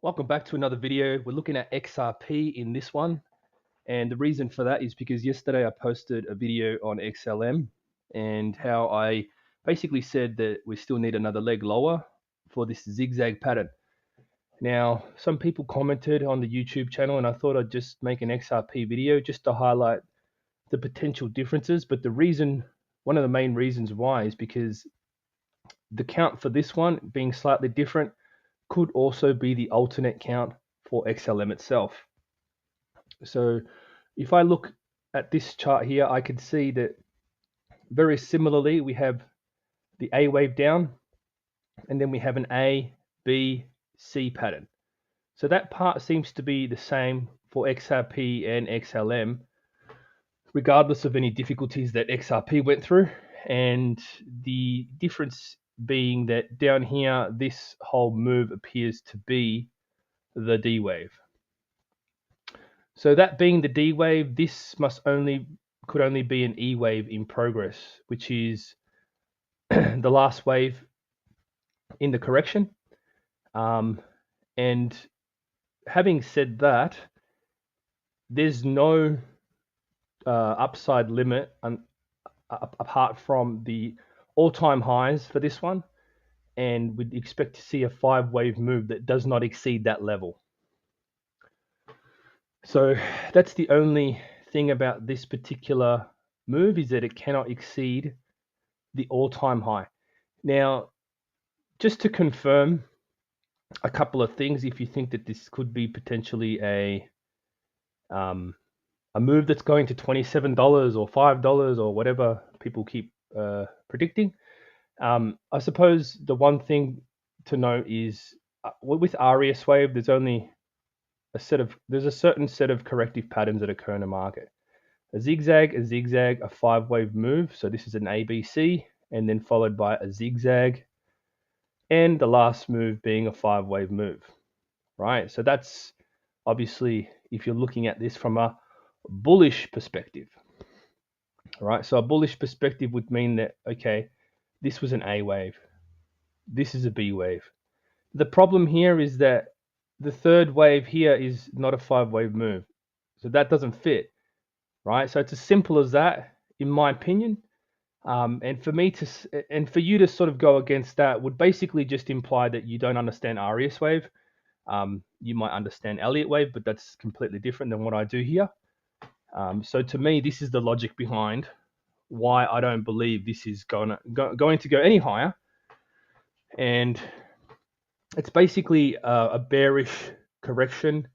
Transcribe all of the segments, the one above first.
Welcome back to another video. We're looking at XRP in this one. And the reason for that is because yesterday I posted a video on XLM and how I basically said that we still need another leg lower for this zigzag pattern. Now, some people commented on the YouTube channel and I thought I'd just make an XRP video just to highlight the potential differences. But one of the main reasons why is because the count for this one being slightly different could also be the alternate count for XLM itself. So if I look at this chart here, I can see that very similarly, we have the A wave down, and then we have an A, B, C pattern. So that part seems to be the same for XRP and XLM, regardless of any difficulties that XRP went through. And the difference being that down here, this whole move appears to be the D wave. So that being the D wave, this could only be an E wave in progress, which is the last wave in the correction. And having said that, there's no upside limit apart from the all-time highs for this one, and we'd expect to see a 5-wave move that does not exceed that level. So that's the only thing about this particular move, is that it cannot exceed the all-time high. Now, just to confirm a couple of things, if you think that this could be potentially a move that's going to $27 or $5 or whatever people keep predicting, I suppose the one thing to note is with RES wave, there's a certain set of corrective patterns that occur in the market. A zigzag, a 5-wave move. So this is an ABC, and then followed by a zigzag, and the last move being a 5-wave move, right? So that's obviously if you're looking at this from a bullish perspective, right? So a bullish perspective would mean that, okay, this was an A wave, this is a B wave. The problem here is that the third wave here is not a 5-wave move, so that doesn't fit, right? So it's as simple as that, in my opinion. And for you to sort of go against that would basically just imply that you don't understand RES wave. You might understand Elliott Wave, but that's completely different than what I do here. So to me, this is the logic behind why I don't believe this is going to go any higher. And it's basically a bearish correction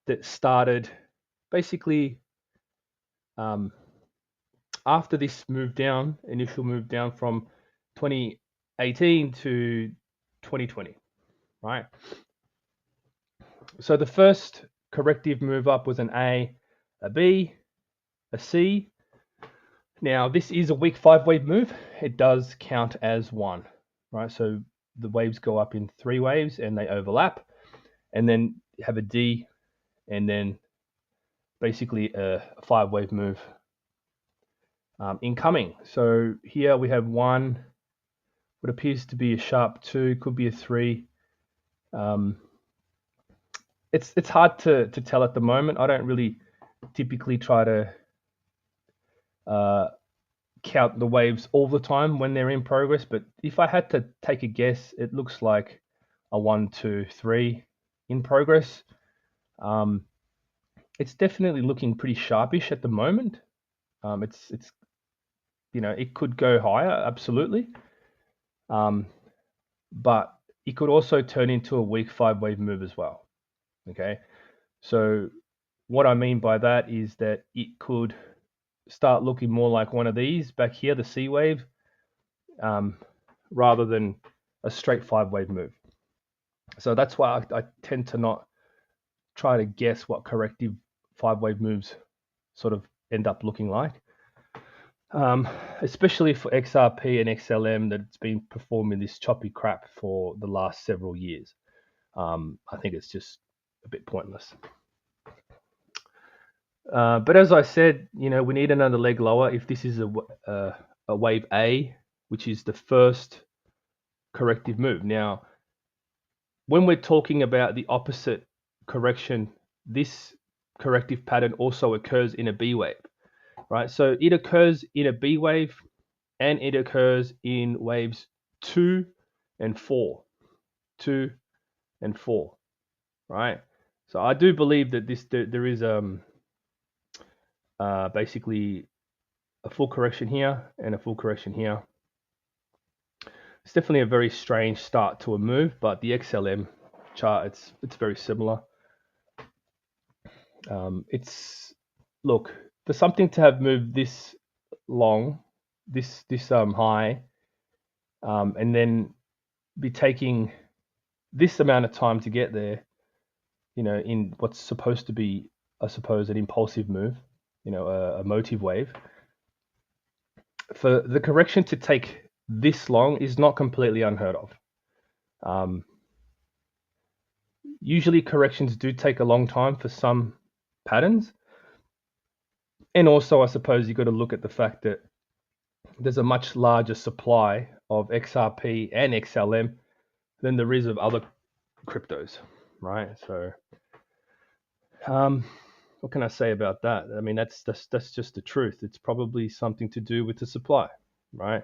that started basically after this initial move down from 2018 to 2020, right? So the first corrective move up was an A, a B, a C. Now this is a weak 5-wave move. It does count as one, right? So the waves go up in 3 waves and they overlap, and then you have a D, and then basically a 5-wave move incoming. So here we have 1, what appears to be a sharp 2, could be a 3. It's hard to tell at the moment. I don't really typically try to count the waves all the time when they're in progress, but if I had to take a guess, it looks like a 1, 2, 3 in progress. It's definitely looking pretty sharpish at the moment. It's it could go higher, absolutely, but it could also turn into a weak 5-wave move as well. Okay, so what I mean by that is that it could start looking more like one of these back here, the C wave, rather than a straight 5-wave move. So that's why I tend to not try to guess what corrective 5-wave moves sort of end up looking like, especially for XRP and XLM, that it's been performing this choppy crap for the last several years. I think it's just a bit pointless. But as I said, we need another leg lower. If this is a wave A, which is the first corrective move. Now, when we're talking about the opposite correction, this corrective pattern also occurs in a B wave, right? So it occurs in a B wave and it occurs in waves 2 and 4, 2 and 4, right? So I do believe that there is basically a full correction here and a full correction here. It's definitely a very strange start to a move, but the XLM chart, it's very similar. Look, for something to have moved this long, this high, and then be taking this amount of time to get there, you know, in what's supposed to be, I suppose, an impulsive move, you know, a motive wave. For the correction to take this long is not completely unheard of. Usually corrections do take a long time for some patterns. And also, I suppose you've got to look at the fact that there's a much larger supply of XRP and XLM than there is of other cryptos, right? So, what can I say about that? I mean, that's just the truth. It's probably something to do with the supply, right?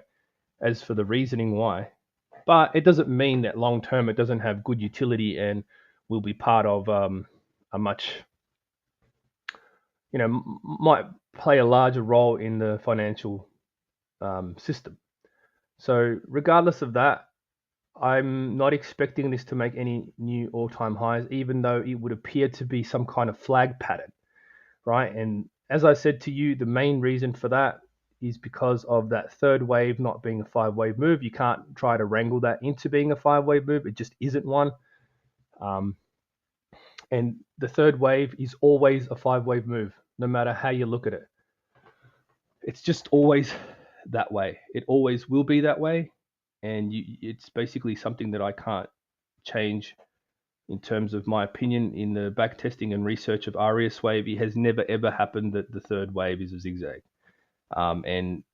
As for the reasoning why, but it doesn't mean that long term it doesn't have good utility and will be part of a much, you know, might play a larger role in the financial system. So regardless of that, I'm not expecting this to make any new all-time highs, even though it would appear to be some kind of flag pattern, right? And as I said to you, the main reason for that is because of that third wave not being a 5-wave move. You can't try to wrangle that into being a 5-wave move. It just isn't one. And the third wave is always a 5-wave move, no matter how you look at it. It's just always that way. It always will be that way. And it's basically something that I can't change in terms of my opinion. In the back testing and research of Elliott Wave, it has never ever happened that the third wave is a zigzag. And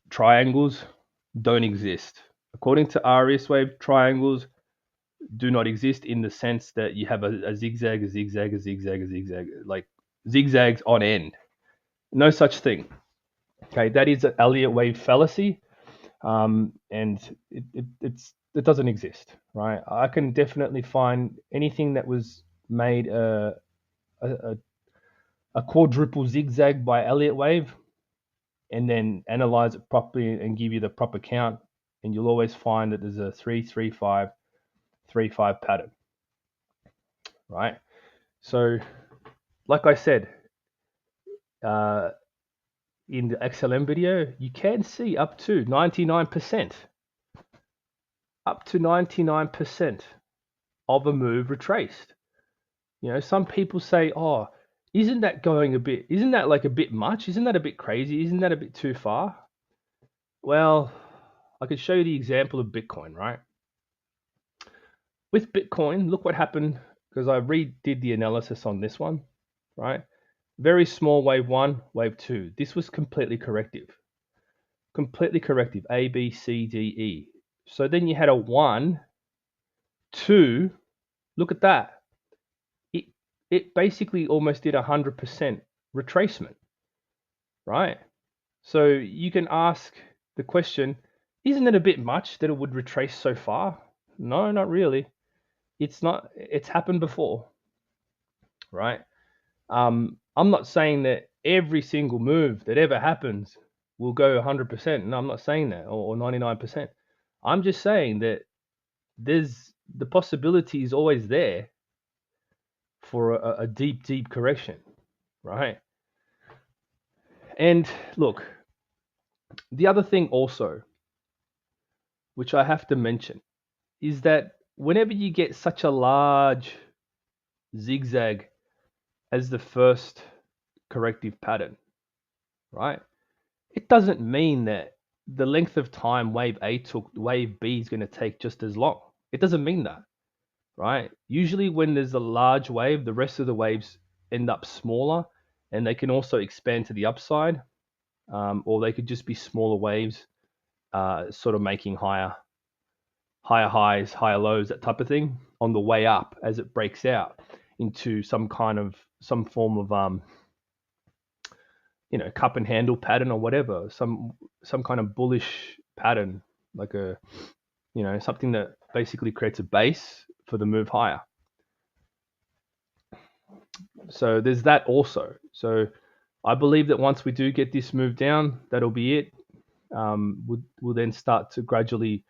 triangles don't exist. According to Elliott Wave, triangles do not exist in the sense that you have a zigzag, a zigzag, a zigzag, a zigzag, like zigzags on end. No such thing. Okay, that is an Elliott Wave fallacy, and it doesn't exist, right? I can definitely find anything that was made a quadruple zigzag by Elliott Wave, and then analyze it properly and give you the proper count, and you'll always find that there's a 3-3-5 3-5 pattern, right? So, like I said, in the XLM video, you can see up to 99%. Up to 99% of a move retraced. You know, some people say, oh, isn't that like a bit much? Isn't that a bit crazy? Isn't that a bit too far? Well, I could show you the example of Bitcoin, right? With Bitcoin, look what happened, because I redid the analysis on this one, right? Very small wave 1, wave 2. This was completely corrective. Completely corrective. A, B, C, D, E. So then you had a 1, 2. Look at that. It basically almost did 100% retracement, right? So you can ask the question, isn't it a bit much that it would retrace so far? No, not really. It's not. It's happened before, right? I'm not saying that every single move that ever happens will go 100%. No, I'm not saying that, or 99%. I'm just saying that there's the possibility is always there for a deep correction, right? And look, the other thing also, which I have to mention, is that whenever you get such a large zigzag as the first corrective pattern, right? It doesn't mean that the length of time wave A took, wave B is going to take just as long. It doesn't mean that, right? Usually when there's a large wave, the rest of the waves end up smaller, and they can also expand to the upside, or they could just be smaller waves, sort of making higher highs, higher lows, that type of thing. on the way up as it breaks out into some form of cup and handle pattern or whatever, some kind of bullish pattern, like a something that basically creates a base for the move higher. So there's that also. So I believe that once we do get this move down, that'll be it. We'll then start to gradually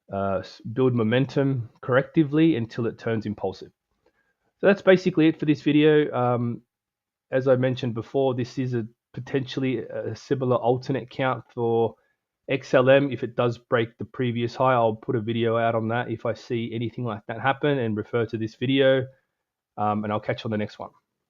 build momentum correctively until it turns impulsive. So that's basically it for this video. As I mentioned before, this is potentially a similar alternate count for XLM. If it does break the previous high, I'll put a video out on that if I see anything like that happen, and refer to this video. And I'll catch you on the next one.